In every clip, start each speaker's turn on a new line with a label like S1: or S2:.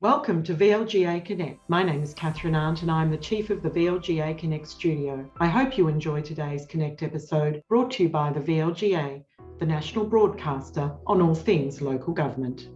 S1: Welcome to VLGA Connect. My name is Catherine Arndt and I'm the Chief of the VLGA Connect studio. I hope you enjoy today's Connect episode brought to you by the VLGA, the national broadcaster on all things local government.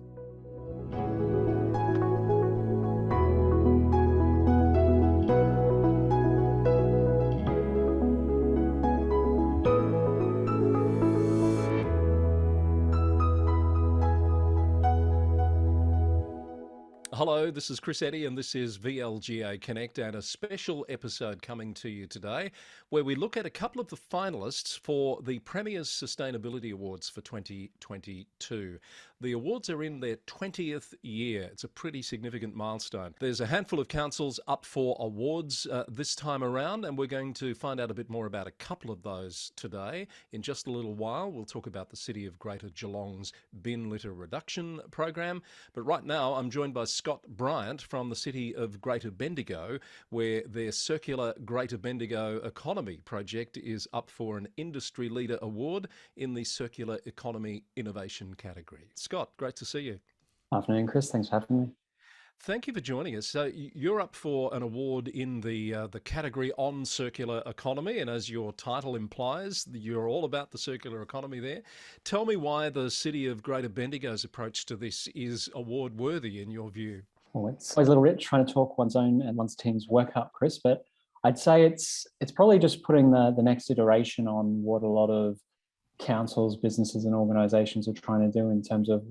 S2: Hello, this is Chris Eddy and this is VLGA Connect and a special episode coming to you today where we look at a couple of the finalists for the Premier's Sustainability Awards for 2022. The awards are in their 20th year. It's a pretty significant milestone. There's a handful of councils up for awards this time around, and we're going to find out a bit more about a couple of those today. In just a little while, we'll talk about the City of Greater Geelong's bin litter reduction program. But right now, I'm joined by Scott Bryant from the City of Greater Bendigo, where their Circular Greater Bendigo Economy project is up for an Industry Leader Award in the Circular Economy Innovation category. Scott, great to see you.
S3: Afternoon, Chris. Thanks for having me.
S2: Thank you for joining us. So you're up for an award in the category on circular economy, and as your title implies, you're all about the circular economy there. Tell me why the City of Greater Bendigo's approach to this is award worthy in your view.
S3: Well, it's always a little rich trying to talk one's own and one's team's work up, Chris, but I'd say it's probably just putting the next iteration on what a lot of councils, businesses and organisations are trying to do in terms of,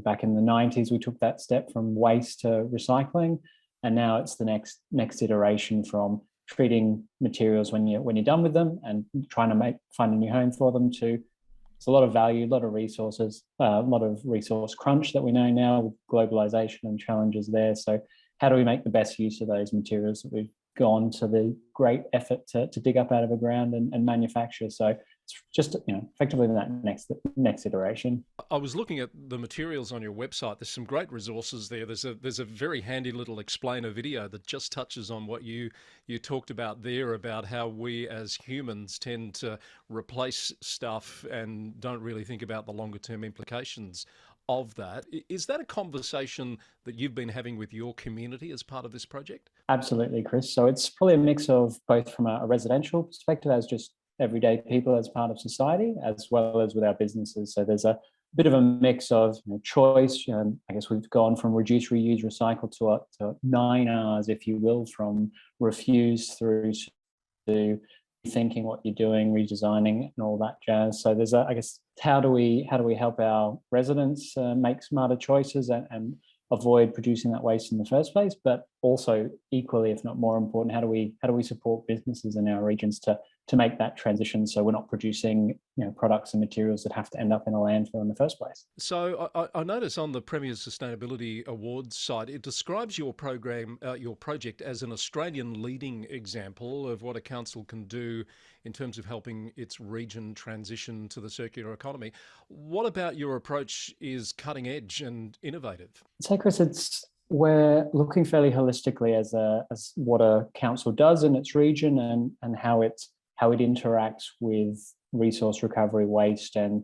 S3: back in the 90s, we took that step from waste to recycling, and now it's the next iteration from treating materials when you're done with them and trying to find a new home for them to it's a lot of value, a lot of resources, a lot of resource crunch that we know now with globalisation and challenges there. So how do we make the best use of those materials that we've gone to the great effort to dig up out of the ground and manufacture? So it's just effectively that next iteration.
S2: I was looking at the materials on your website. There's some great resources there. There's a very handy little explainer video that just touches on what you talked about there, about how we as humans tend to replace stuff and don't really think about the longer term implications of that. Is that a conversation that you've been having with your community as part of this project?
S3: Absolutely, Chris. So it's probably a mix of both from a residential perspective as just everyday people as part of society, as well as with our businesses. So there's a bit of a mix of choice. I guess we've gone from reduce, reuse, recycle to 9 R's, if you will, from refuse through to thinking what you're doing, redesigning and all that jazz. So there's how do we help our residents make smarter choices and avoid producing that waste in the first place, but also equally, if not more important, how do we support businesses in our regions to make that transition so we're not producing products and materials that have to end up in a landfill in the first place.
S2: So I notice on the Premier's Sustainability Awards site, it describes your program, your project as an Australian leading example of what a council can do in terms of helping its region transition to the circular economy. What about your approach is cutting edge and innovative?
S3: So, Chris, we're looking fairly holistically as what a council does in its region and how it interacts with resource recovery, waste, and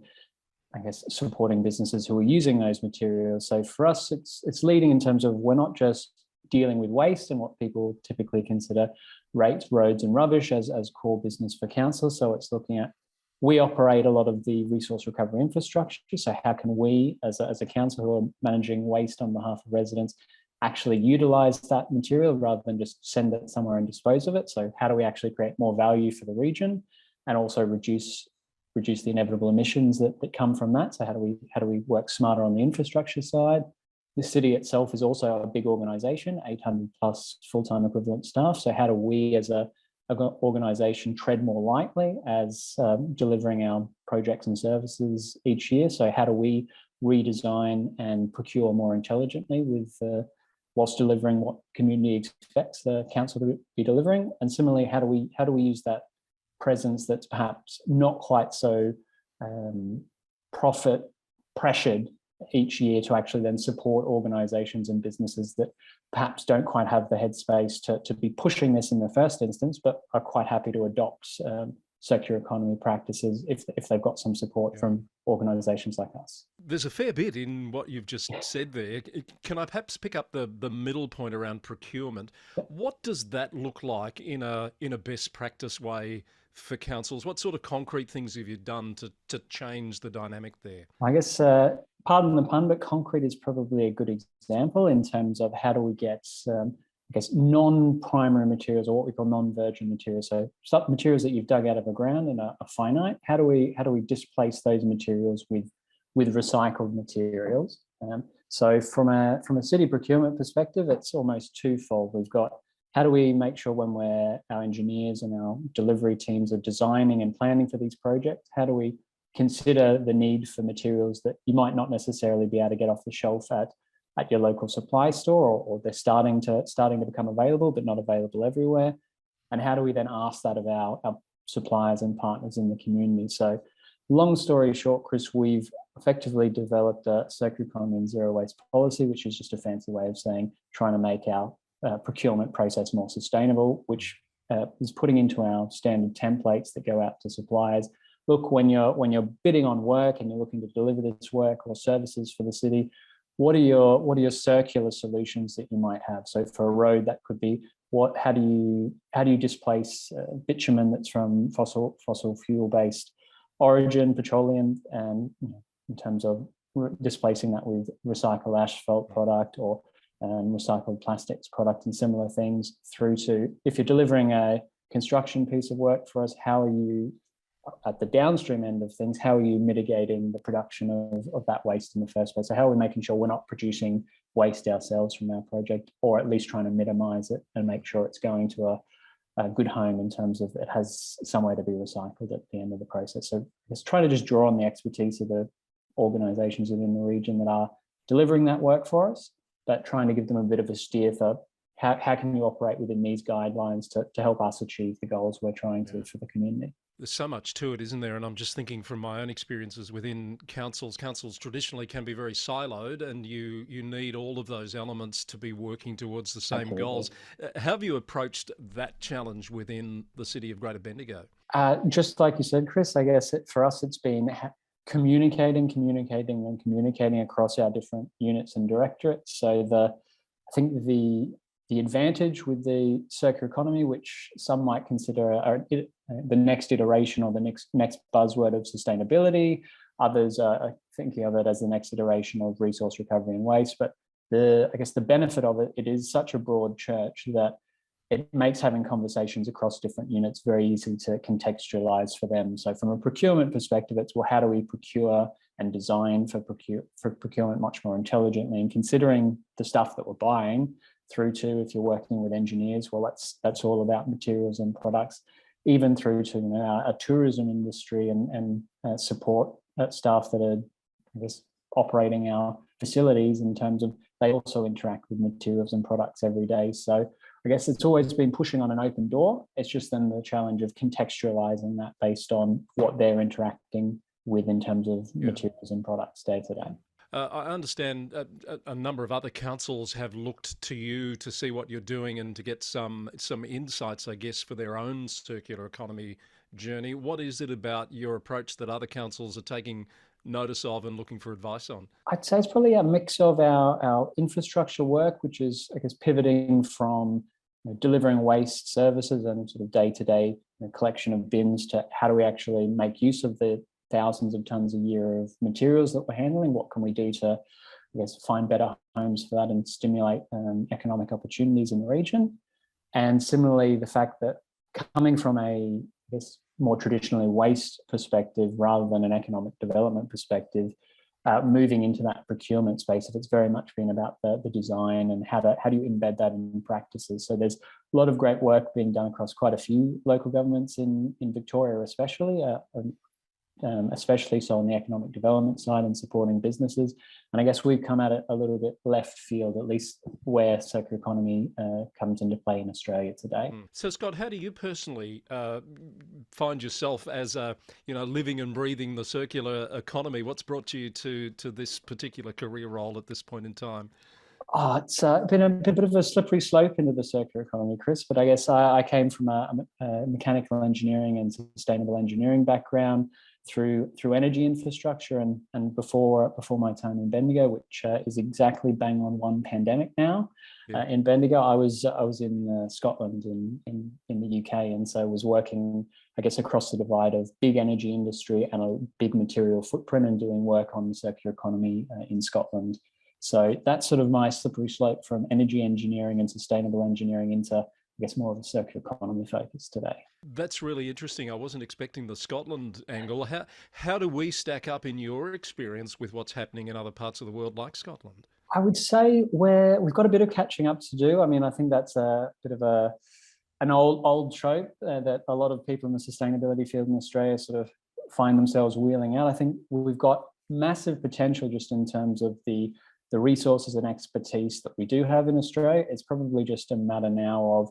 S3: I guess supporting businesses who are using those materials. So for us, it's leading in terms of we're not just dealing with waste and what people typically consider rates, roads and rubbish as core business for council. So it's looking at, we operate a lot of the resource recovery infrastructure. So how can we as a council who are managing waste on behalf of residents actually utilize that material rather than just send it somewhere and dispose of it? So how do we actually create more value for the region and also reduce the inevitable emissions that come from that? So how do we work smarter on the infrastructure side? The city itself is also a big organisation, 800 plus full-time equivalent staff. So how do we as a organisation tread more lightly as delivering our projects and services each year? So how do we redesign and procure more intelligently with whilst delivering what community expects the council to be delivering? And similarly, how do we use that presence that's perhaps not quite so profit pressured each year to actually then support organisations and businesses that perhaps don't quite have the headspace to be pushing this in the first instance, but are quite happy to adopt circular economy practices if they've got some support from organisations like us.
S2: There's a fair bit in what you've just said there. Can I perhaps pick up the middle point around procurement? What does that look like in a best practice way for councils? What sort of concrete things have you done to change the dynamic there?
S3: I guess, pardon the pun, but concrete is probably a good example in terms of how do we get, I guess, non-primary materials, or what we call non-virgin materials. So some materials that you've dug out of the ground and are finite. How do we displace those materials with recycled materials? So from a city procurement perspective, it's almost twofold. We've got, how do we make sure when our engineers and our delivery teams are designing and planning for these projects, how do we consider the need for materials that you might not necessarily be able to get off the shelf at your local supply store, or they're starting to become available but not available everywhere? And how do we then ask that of our suppliers and partners in the community? So long story short, Chris, we've effectively developed a circular economy and zero waste policy, which is just a fancy way of saying trying to make our procurement process more sustainable, which is putting into our standard templates that go out to suppliers. Look, when you're bidding on work and you're looking to deliver this work or services for the city, what are your circular solutions that you might have? So for a road, that could be how do you displace bitumen that's from fossil fuel based origin, petroleum, and in terms of displacing that with recycled asphalt product or recycled plastics product and similar things, through to, if you're delivering a construction piece of work for us, how are you, at the downstream end of things, how are you mitigating the production of that waste in the first place? So how are we making sure we're not producing waste ourselves from our project, or at least trying to minimize it and make sure it's going to a good home in terms of it has somewhere to be recycled at the end of the process? So let's try to just draw on the expertise of the organizations within the region that are delivering that work for us, but trying to give them a bit of a steer for how can you operate within these guidelines to help us achieve the goals we're trying to for the community.
S2: There's so much to it, isn't there? And I'm just thinking from my own experiences within councils. Councils traditionally can be very siloed, and you need all of those elements to be working towards the same
S3: Absolutely.
S2: goals. How have you approached that challenge within the City of Greater Bendigo?
S3: Just like you said, Chris, I guess for us it's been communicating across our different units and directorates. So I think the advantage with the circular economy, which some might consider the next iteration or the next buzzword of sustainability, others are thinking of it as the next iteration of resource recovery and waste. But I guess the benefit of it is such a broad church that it makes having conversations across different units very easy to contextualize for them. So from a procurement perspective, it's, well, how do we procure and design for procurement much more intelligently, and considering the stuff that we're buying, through to, if you're working with engineers, well, that's all about materials and products, even through to our tourism industry and support staff that are, I guess, operating our facilities, in terms of they also interact with materials and products every day. So I guess it's always been pushing on an open door. It's just then the challenge of contextualizing that based on what they're interacting with in terms of materials and products day to day.
S2: I understand a number of other councils have looked to you to see what you're doing and to get some insights, I guess, for their own circular economy journey. What is it about your approach that other councils are taking notice of and looking for advice on?
S3: I'd say it's probably a mix of our infrastructure work, which is, I guess, pivoting from delivering waste services and sort of day-to-day collection of bins, to how do we actually make use of the thousands of tons a year of materials that we're handling? What can we do to, I guess, find better homes for that and stimulate economic opportunities in the region? And similarly, the fact that coming from a, I guess, more traditionally waste perspective rather than an economic development perspective, moving into that procurement space, if it's very much been about the design and how do you embed that in practices. So there's a lot of great work being done across quite a few local governments in Victoria, especially so on the economic development side and supporting businesses. And I guess we've come at it a little bit left field, at least where circular economy comes into play in Australia today.
S2: So Scott, how do you personally find yourself as living and breathing the circular economy? What's brought you to this particular career role at this point in time?
S3: Oh, it's been a bit of a slippery slope into the circular economy, Chris, but I guess I came from a mechanical engineering and sustainable engineering background. through energy infrastructure, and before my time in Bendigo, which is exactly bang on one pandemic now.
S2: Yeah.
S3: In Bendigo, I was in Scotland in the UK, and so was working, I guess, across the divide of big energy industry and a big material footprint, and doing work on the circular economy in Scotland. So that's sort of my slippery slope from energy engineering and sustainable engineering into, I guess, more of a circular economy focus today.
S2: That's really interesting. I wasn't expecting the Scotland angle. How do we stack up in your experience with what's happening in other parts of the world like Scotland?
S3: I would say we've got a bit of catching up to do. I mean, I think that's a bit of an old trope that a lot of people in the sustainability field in Australia sort of find themselves wheeling out. I think we've got massive potential just in terms of the resources and expertise that we do have in Australia. It's probably just a matter now of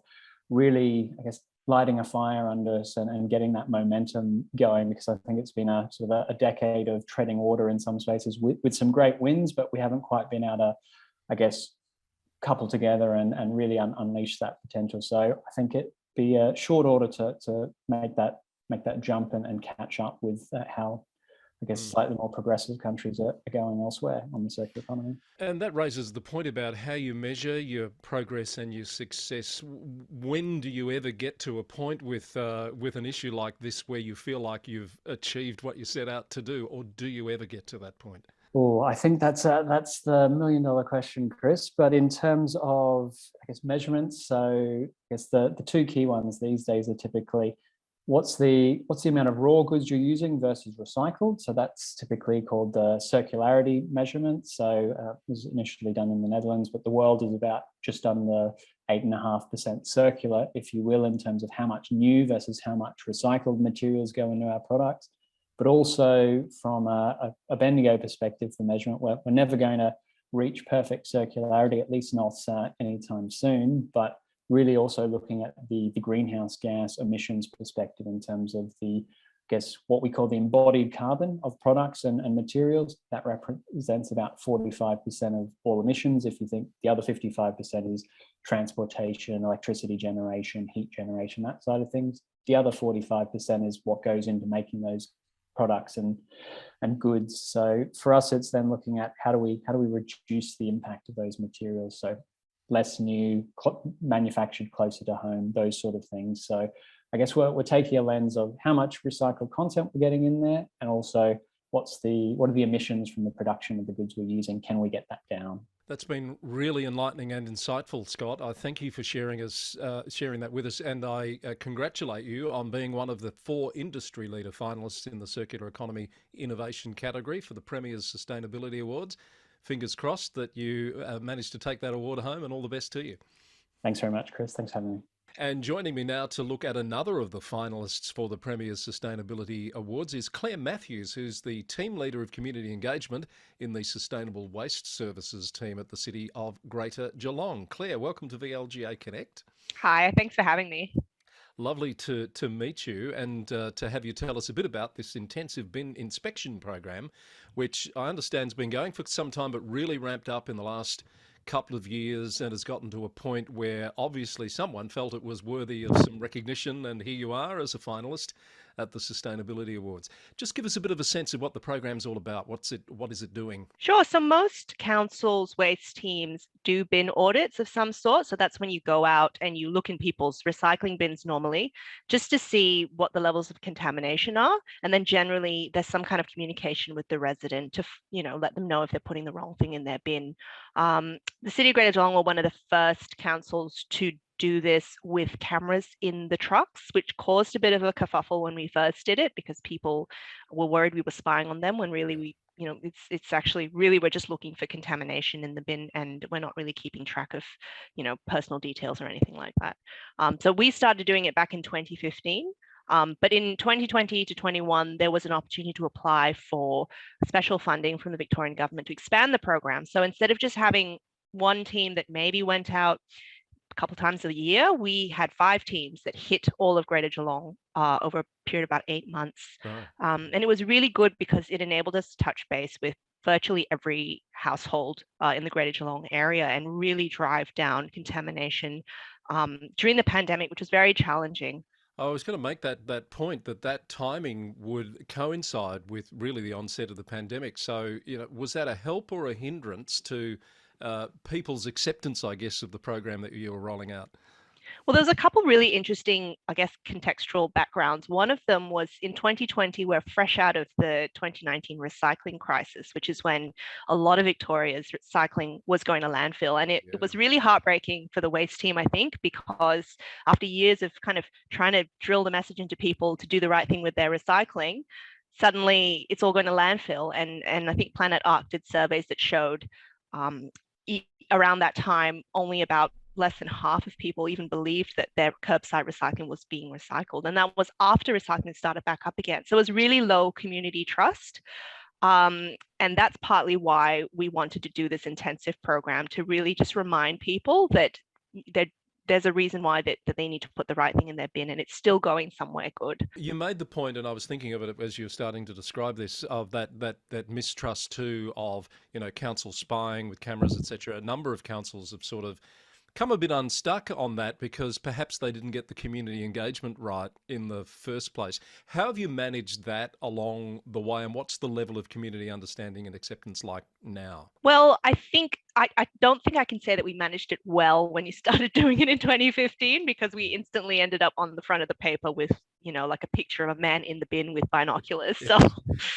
S3: really, I guess, lighting a fire under us and getting that momentum going, because I think it's been a sort of a decade of treading water in some spaces with some great wins, but we haven't quite been able to, I guess, couple together and really unleash that potential. So I think it'd be a short order to make that jump and catch up with how, I guess, slightly more progressive countries are going elsewhere on the circular economy.
S2: And that raises the point about how you measure your progress and your success. When do you ever get to a point with an issue like this where you feel like you've achieved what you set out to do, or do you ever get to that point?
S3: Oh, I think that's the million-dollar question, Chris. But in terms of, I guess, measurements, so I guess the two key ones these days are typically what's the amount of raw goods you're using versus recycled. So that's typically called the circularity measurement. So it was initially done in the Netherlands, but the world is about just under 8.5% circular, if you will, in terms of how much new versus how much recycled materials go into our products. But also from a Bendigo perspective for measurement, we're never going to reach perfect circularity, at least not anytime soon, but really also looking at the greenhouse gas emissions perspective in terms of the, I guess, what we call the embodied carbon of products and materials. That represents about 45% of all emissions. If you think the other 55% is transportation, electricity generation, heat generation, that side of things. The other 45% is what goes into making those products and goods. So for us, it's then looking at how do we reduce the impact of those materials. So less new, manufactured closer to home, those sort of things. So I guess we're taking a lens of how much recycled content we're getting in there, and also what are the emissions from the production of the goods we're using? Can we get that down?
S2: That's been really enlightening and insightful, Scott. I thank you for sharing that with us, and I congratulate you on being one of the 4 industry leader finalists in the Circular Economy Innovation category for the Premier's Sustainability Awards. Fingers crossed that you managed to take that award home, and all the best to you.
S3: Thanks very much, Chris. Thanks for having me.
S2: And joining me now to look at another of the finalists for the Premier's Sustainability Awards is Claire Matthews, who's the Team Leader of Community Engagement in the Sustainable Waste Services team at the City of Greater Geelong. Claire, welcome to VLGA Connect.
S4: Hi, thanks for having me.
S2: Lovely to meet you and to have you tell us a bit about this intensive bin inspection program, which I understand has been going for some time but really ramped up in the last couple of years and has gotten to a point where obviously someone felt it was worthy of some recognition, and here you are as a finalist at the Sustainability Awards. Just give us a bit of a sense of what the program's all about. What is it doing?
S4: Sure. So most councils' waste teams do bin audits of some sort. So that's when you go out and you look in people's recycling bins normally, just to see what the levels of contamination are. And then generally there's some kind of communication with the resident to, let them know if they're putting the wrong thing in their bin. The City of Greater Geelong were one of the first councils to do this with cameras in the trucks, which caused a bit of a kerfuffle when we first did it, because people were worried we were spying on them, when really it's actually really we're just looking for contamination in the bin, and we're not really keeping track of personal details or anything like that. So we started doing it back in 2015. But in 2020 to 21, there was an opportunity to apply for special funding from the Victorian government to expand the program. So instead of just having one team that maybe went out a couple times a year, we had 5 teams that hit all of Greater Geelong over a period of about 8 months.
S2: Right.
S4: And it was really good because it enabled us to touch base with virtually every household in the Greater Geelong area and really drive down contamination during the pandemic, which was very challenging.
S2: I was going to make that point that timing would coincide with really the onset of the pandemic. So, was that a help or a hindrance to people's acceptance, I guess, of the program that you were rolling out?
S4: Well, there's a couple really interesting, I guess, contextual backgrounds. One of them was in 2020, we're fresh out of the 2019 recycling crisis, which is when a lot of Victoria's recycling was going to landfill. And it was really heartbreaking for the waste team, I think, because after years of kind of trying to drill the message into people to do the right thing with their recycling, suddenly it's all going to landfill. And I think Planet Arc did surveys that showed around that time, only about less than half of people even believed that their curbside recycling was being recycled. And that was after recycling started back up again. So it was really low community trust. And that's partly why we wanted to do this intensive program, to really just remind people that there's a reason why that they need to put the right thing in their bin, and it's still going somewhere good.
S2: You made the point, and I was thinking of it as you were starting to describe this, of that mistrust too of, council spying with cameras, etc. A number of councils have sort of come a bit unstuck on that because perhaps they didn't get the community engagement right in the first place. How have you managed that along the way, and what's the level of community understanding and acceptance like now?
S4: Well, I don't think I can say that we managed it well when you started doing it in 2015, because we instantly ended up on the front of the paper with, like a picture of a man in the bin with binoculars. So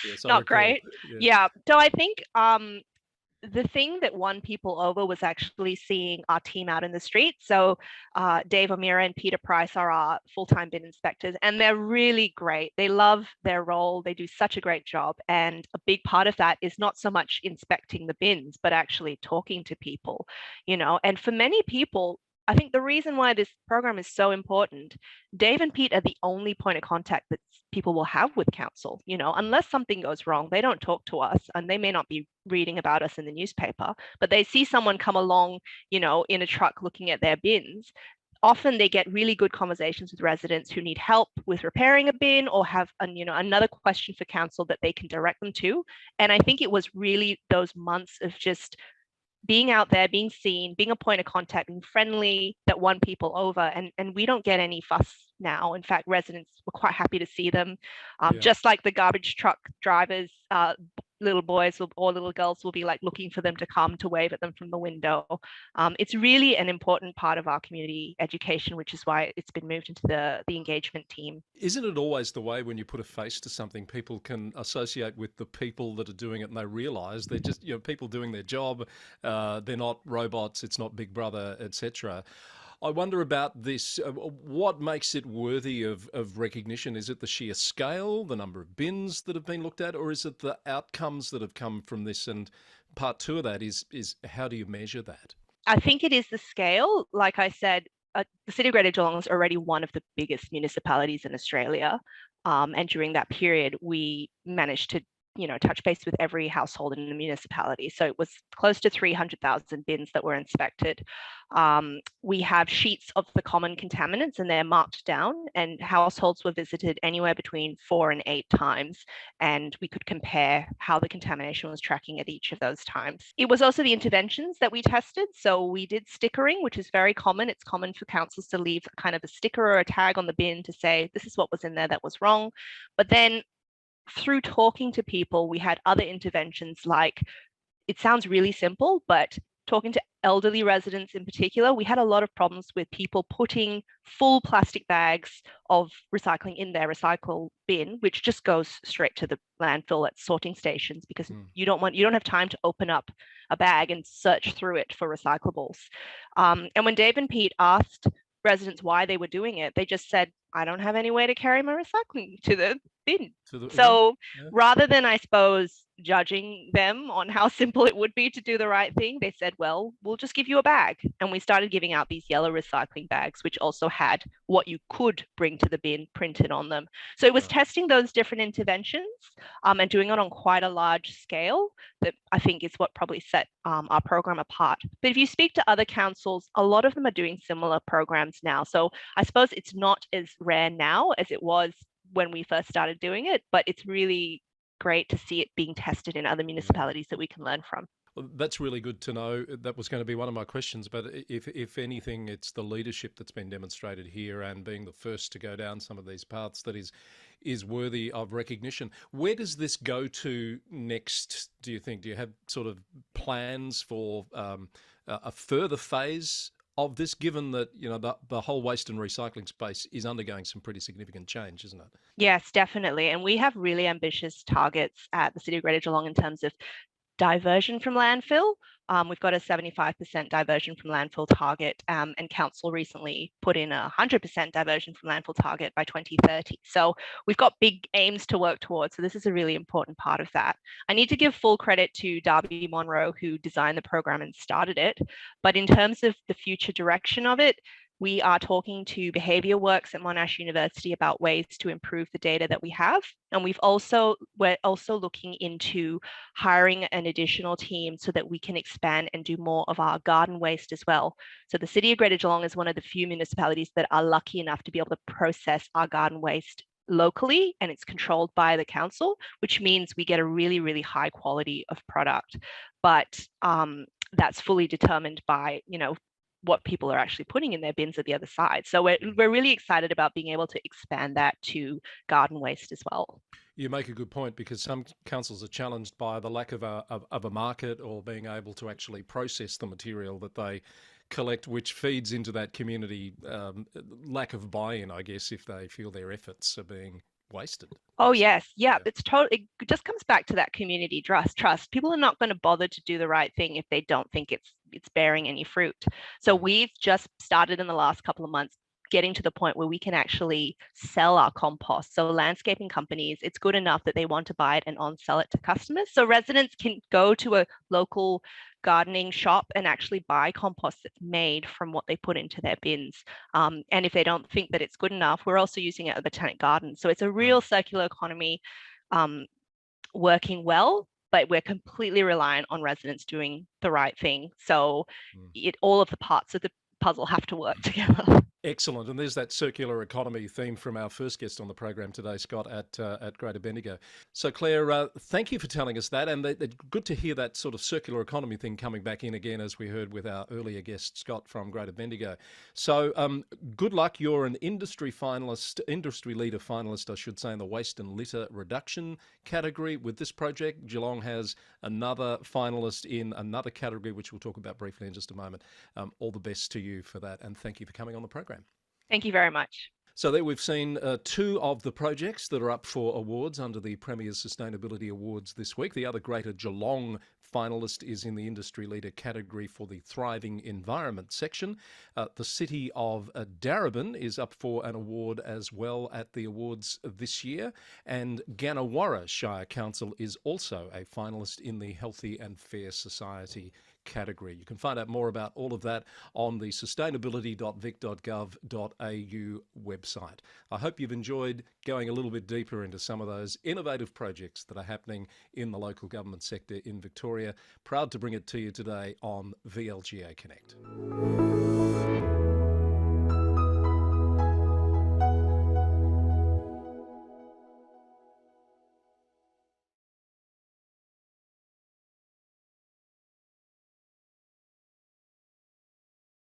S2: yes,
S4: not great. Yeah. So I think the thing that won people over was actually seeing our team out in the street. So Dave O'Meara and Peter Price are our full-time bin inspectors, and they're really great. They love their role. They do such a great job. And a big part of that is not so much inspecting the bins, but actually talking to people, and for many people, I think the reason why this program is so important, Dave and Pete are the only point of contact that people will have with council. Unless something goes wrong, they don't talk to us, and they may not be reading about us in the newspaper, but they see someone come along, in a truck looking at their bins. Often they get really good conversations with residents who need help with repairing a bin or have another question for council that they can direct them to. And I think it was really those months of just being out there, being seen, being a point of contact, being friendly, that won people over. And we don't get any fuss now. In fact, residents were quite happy to see them. Just like the garbage truck drivers, little boys or little girls will be like looking for them to come to wave at them from the window. It's really an important part of our community education, which is why it's been moved into the engagement team.
S2: Isn't it always the way when you put a face to something, people can associate with the people that are doing it, and they realise they're just people doing their job. They're not robots. It's not Big Brother, etc. I wonder about this. What makes it worthy of recognition? Is it the sheer scale, the number of bins that have been looked at, or is it the outcomes that have come from this? And part two of that is how do you measure that?
S4: I think it is the scale. Like I said, the City of Greater Geelong is already one of the biggest municipalities in Australia. And during that period, we managed to touch base with every household in the municipality. So it was close to 300,000 bins that were inspected. We have sheets of the common contaminants, and they're marked down, and households were visited anywhere between 4 and 8 times. And we could compare how the contamination was tracking at each of those times. It was also the interventions that we tested. So we did stickering, which is very common. It's common for councils to leave kind of a sticker or a tag on the bin to say, this is what was in there that was wrong. But then through talking to people, we had other interventions, like, it sounds really simple, but talking to elderly residents in particular, we had a lot of problems with people putting full plastic bags of recycling in their recycle bin, which just goes straight to the landfill at sorting stations, because you don't have time to open up a bag and search through it for recyclables. And when Dave and Pete asked residents why they were doing it, they just said, I don't have any way to carry my recycling to the bin. So rather than, I suppose, judging them on how simple it would be to do the right thing, they said, well, we'll just give you a bag. And we started giving out these yellow recycling bags, which also had what you could bring to the bin printed on them. So it was testing those different interventions and doing it on quite a large scale that I think is what probably set our program apart. But if you speak to other councils, a lot of them are doing similar programs now. So I suppose it's not as rare now as it was when we first started doing it, but it's really great to see it being tested in other municipalities that we can learn from.
S2: Well, that's really good to know. That was going to be one of my questions, but if anything, it's the leadership that's been demonstrated here and being the first to go down some of these paths that is worthy of recognition. Where does this go to next, do you think? Do you have sort of plans for a further phase of this, given that, you know, the whole waste and recycling space is undergoing some pretty significant change, isn't it?
S4: Yes, definitely. And we have really ambitious targets at the City of Greater Geelong in terms of diversion from landfill. We've got a 75% diversion from landfill target, and council recently put in a 100% diversion from landfill target by 2030. So we've got big aims to work towards. So this is a really important part of that. I need to give full credit to Darby Monroe, who designed the program and started it. But in terms of the future direction of it, we are talking to Behaviour Works at Monash University about ways to improve the data that we have. And we're also looking into hiring an additional team so that we can expand and do more of our garden waste as well. So the City of Greater Geelong is one of the few municipalities that are lucky enough to be able to process our garden waste locally, and it's controlled by the council, which means we get a really, really high quality of product. But that's fully determined by, you know, what people are actually putting in their bins at the other side. So we're really excited about being able to expand that to garden waste as well.
S2: You make a good point, because some councils are challenged by the lack of a market or being able to actually process the material that they collect, which feeds into that community lack of buy-in, I guess, if they feel their efforts are being wasted.
S4: Oh yes, yeah. It's totally. It just comes back to that community trust. People are not going to bother to do the right thing if they don't think it's bearing any fruit. So we've just started in the last couple of months getting to the point where we can actually sell our compost. So landscaping companies, it's good enough that they want to buy it and on-sell it to customers. So residents can go to a local gardening shop and actually buy compost that's made from what they put into their bins. And if they don't think that it's good enough, we're also using it at the Botanic Garden. So it's a real circular economy working well, but we're completely reliant on residents doing the right thing. So all of the parts of the puzzle have to work together.
S2: Excellent. And there's that circular economy theme from our first guest on the program today, Scott, at Greater Bendigo. So, Claire, thank you for telling us that. And good to hear that sort of circular economy thing coming back in again, as we heard with our earlier guest, Scott, from Greater Bendigo. So good luck. You're an industry leader finalist, I should say, in the waste and litter reduction category with this project. Geelong has another finalist in another category, which we'll talk about briefly in just a moment. All the best to you for that. And thank you for coming on the program.
S4: Thank you very much.
S2: So there we've seen two of the projects that are up for awards under the Premier's Sustainability Awards this week. The other Greater Geelong finalist is in the Industry Leader category for the Thriving Environment section. The City of Darebin is up for an award as well at the awards this year. And Gannawarra Shire Council is also a finalist in the Healthy and Fair Society category. You can find out more about all of that on the sustainability.vic.gov.au website. I hope you've enjoyed going a little bit deeper into some of those innovative projects that are happening in the local government sector in Victoria. Proud to bring it to you today on VLGA Connect.